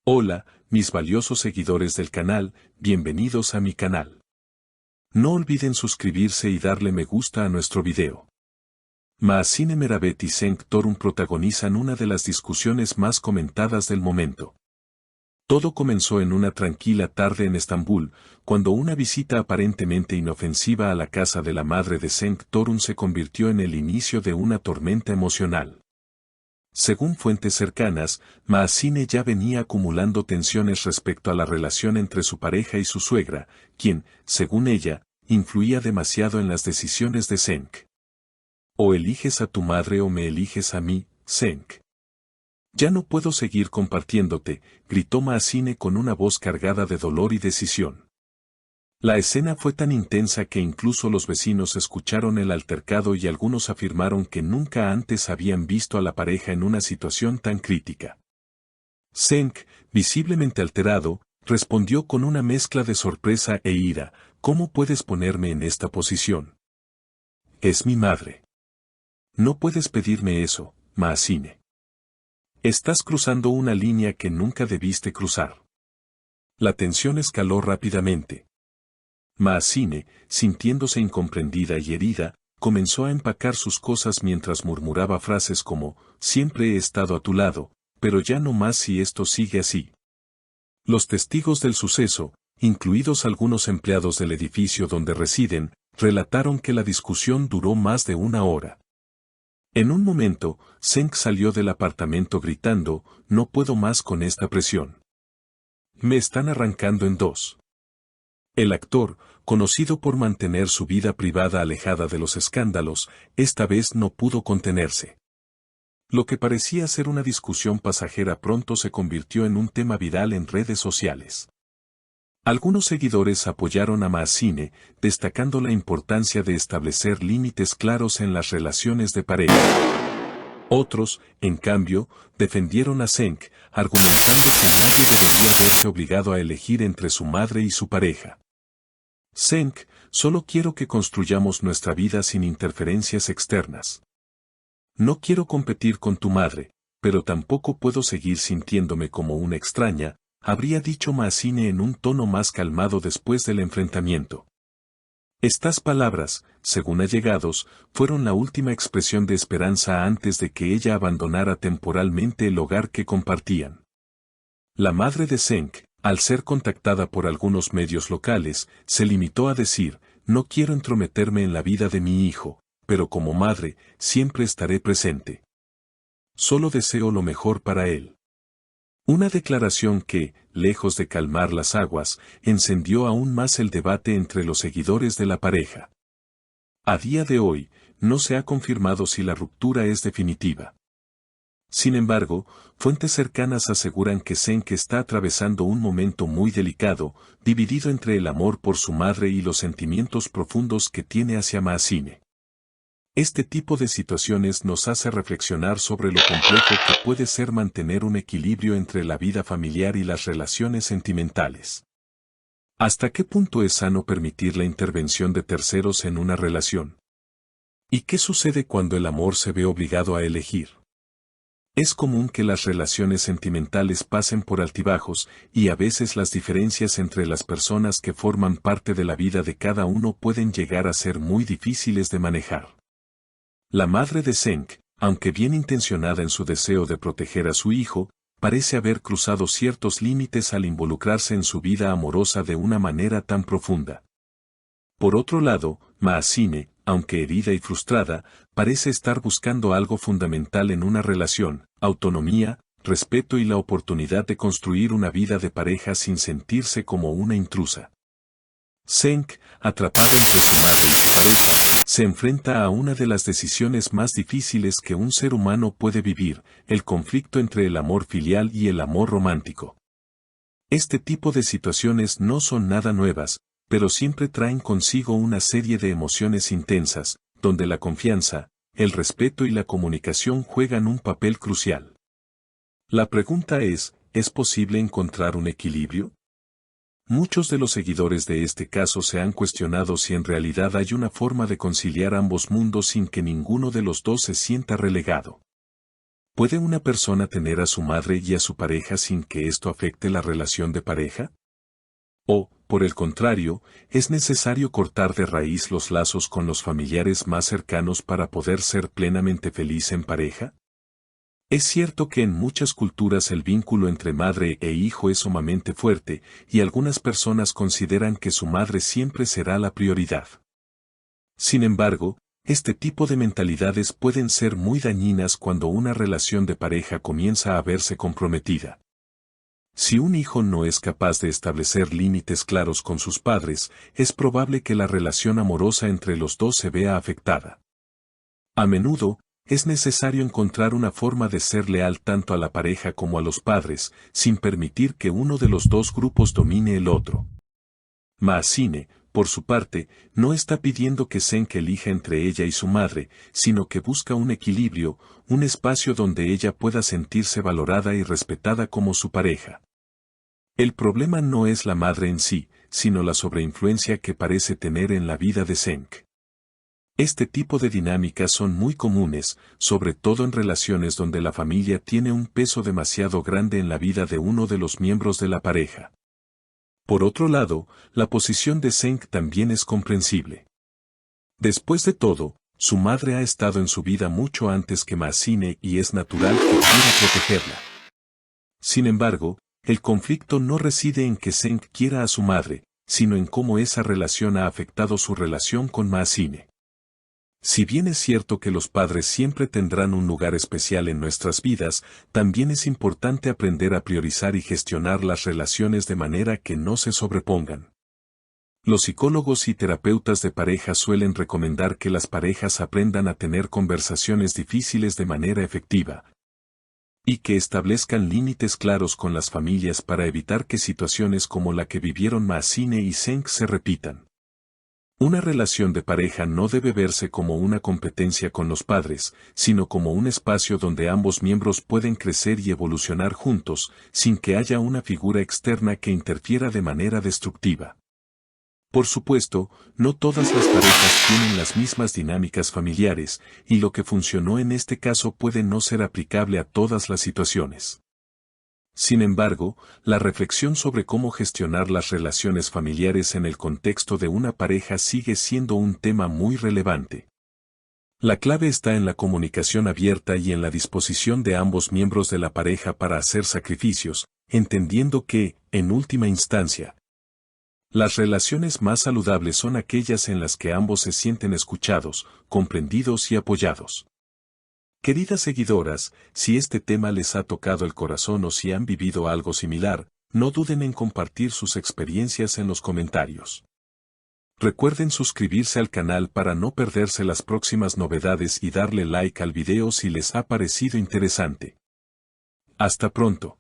Hola, mis valiosos seguidores del canal, bienvenidos a mi canal. No olviden suscribirse y darle me gusta a nuestro video. Maazine Meravet y Cenk Torun protagonizan una de las discusiones más comentadas del momento. Todo comenzó en una tranquila tarde en Estambul, cuando una visita aparentemente inofensiva a la casa de la madre de Cenk Torun se convirtió en el inicio de una tormenta emocional. Según fuentes cercanas, Maazine ya venía acumulando tensiones respecto a la relación entre su pareja y su suegra, quien, según ella, influía demasiado en las decisiones de Cenk. O eliges a tu madre o me eliges a mí, Cenk. Ya no puedo seguir compartiéndote, gritó Maazine con una voz cargada de dolor y decisión. La escena fue tan intensa que incluso los vecinos escucharon el altercado y algunos afirmaron que nunca antes habían visto a la pareja en una situación tan crítica. Cenk, visiblemente alterado, respondió con una mezcla de sorpresa e ira: ¿cómo puedes ponerme en esta posición? Es mi madre. No puedes pedirme eso, Maazine. Estás cruzando una línea que nunca debiste cruzar. La tensión escaló rápidamente. Maazine, sintiéndose incomprendida y herida, comenzó a empacar sus cosas mientras murmuraba frases como: siempre he estado a tu lado, pero ya no más si esto sigue así. Los testigos del suceso, incluidos algunos empleados del edificio donde residen, relataron que la discusión duró más de una hora. En un momento, Cenk salió del apartamento gritando: no puedo más con esta presión. Me están arrancando en dos. El actor, conocido por mantener su vida privada alejada de los escándalos, esta vez no pudo contenerse. Lo que parecía ser una discusión pasajera pronto se convirtió en un tema viral en redes sociales. Algunos seguidores apoyaron a Maazine, destacando la importancia de establecer límites claros en las relaciones de pareja. Otros, en cambio, defendieron a Cenk, argumentando que nadie debería verse obligado a elegir entre su madre y su pareja. Cenk, solo quiero que construyamos nuestra vida sin interferencias externas. No quiero competir con tu madre, pero tampoco puedo seguir sintiéndome como una extraña, habría dicho Maazine en un tono más calmado después del enfrentamiento. Estas palabras, según allegados, fueron la última expresión de esperanza antes de que ella abandonara temporalmente el hogar que compartían. La madre de Cenk, al ser contactada por algunos medios locales, se limitó a decir: no quiero entrometerme en la vida de mi hijo, pero como madre, siempre estaré presente. Solo deseo lo mejor para él. Una declaración que, lejos de calmar las aguas, encendió aún más el debate entre los seguidores de la pareja. A día de hoy, no se ha confirmado si la ruptura es definitiva. Sin embargo, fuentes cercanas aseguran que Cenk está atravesando un momento muy delicado, dividido entre el amor por su madre y los sentimientos profundos que tiene hacia Maazine. Este tipo de situaciones nos hace reflexionar sobre lo complejo que puede ser mantener un equilibrio entre la vida familiar y las relaciones sentimentales. ¿Hasta qué punto es sano permitir la intervención de terceros en una relación? ¿Y qué sucede cuando el amor se ve obligado a elegir? Es común que las relaciones sentimentales pasen por altibajos, y a veces las diferencias entre las personas que forman parte de la vida de cada uno pueden llegar a ser muy difíciles de manejar. La madre de Cenk, aunque bien intencionada en su deseo de proteger a su hijo, parece haber cruzado ciertos límites al involucrarse en su vida amorosa de una manera tan profunda. Por otro lado, Maazine, aunque herida y frustrada, parece estar buscando algo fundamental en una relación: autonomía, respeto y la oportunidad de construir una vida de pareja sin sentirse como una intrusa. Cenk, atrapado entre su madre y su pareja, se enfrenta a una de las decisiones más difíciles que un ser humano puede vivir: el conflicto entre el amor filial y el amor romántico. Este tipo de situaciones no son nada nuevas, pero siempre traen consigo una serie de emociones intensas, donde la confianza, el respeto y la comunicación juegan un papel crucial. La pregunta ¿es posible encontrar un equilibrio? Muchos de los seguidores de este caso se han cuestionado si en realidad hay una forma de conciliar ambos mundos sin que ninguno de los dos se sienta relegado. ¿Puede una persona tener a su madre y a su pareja sin que esto afecte la relación de pareja? O, por el contrario, ¿es necesario cortar de raíz los lazos con los familiares más cercanos para poder ser plenamente feliz en pareja? Es cierto que en muchas culturas el vínculo entre madre e hijo es sumamente fuerte, y algunas personas consideran que su madre siempre será la prioridad. Sin embargo, este tipo de mentalidades pueden ser muy dañinas cuando una relación de pareja comienza a verse comprometida. Si un hijo no es capaz de establecer límites claros con sus padres, es probable que la relación amorosa entre los dos se vea afectada. A menudo, es necesario encontrar una forma de ser leal tanto a la pareja como a los padres, sin permitir que uno de los dos grupos domine el otro. Maasine, por su parte, no está pidiendo que Senk elija entre ella y su madre, sino que busca un equilibrio, un espacio donde ella pueda sentirse valorada y respetada como su pareja. El problema no es la madre en sí, sino la sobreinfluencia que parece tener en la vida de Senk. Este tipo de dinámicas son muy comunes, sobre todo en relaciones donde la familia tiene un peso demasiado grande en la vida de uno de los miembros de la pareja. Por otro lado, la posición de Senk también es comprensible. Después de todo, su madre ha estado en su vida mucho antes que Maasine y es natural que quiera protegerla. Sin embargo, el conflicto no reside en que Senk quiera a su madre, sino en cómo esa relación ha afectado su relación con Maasine. Si bien es cierto que los padres siempre tendrán un lugar especial en nuestras vidas, también es importante aprender a priorizar y gestionar las relaciones de manera que no se sobrepongan. Los psicólogos y terapeutas de pareja suelen recomendar que las parejas aprendan a tener conversaciones difíciles de manera efectiva, y que establezcan límites claros con las familias para evitar que situaciones como la que vivieron Maasine y Senk se repitan. Una relación de pareja no debe verse como una competencia con los padres, sino como un espacio donde ambos miembros pueden crecer y evolucionar juntos, sin que haya una figura externa que interfiera de manera destructiva. Por supuesto, no todas las parejas tienen las mismas dinámicas familiares, y lo que funcionó en este caso puede no ser aplicable a todas las situaciones. Sin embargo, la reflexión sobre cómo gestionar las relaciones familiares en el contexto de una pareja sigue siendo un tema muy relevante. La clave está en la comunicación abierta y en la disposición de ambos miembros de la pareja para hacer sacrificios, entendiendo que, en última instancia, las relaciones más saludables son aquellas en las que ambos se sienten escuchados, comprendidos y apoyados. Queridas seguidoras, si este tema les ha tocado el corazón o si han vivido algo similar, no duden en compartir sus experiencias en los comentarios. Recuerden suscribirse al canal para no perderse las próximas novedades y darle like al video si les ha parecido interesante. Hasta pronto.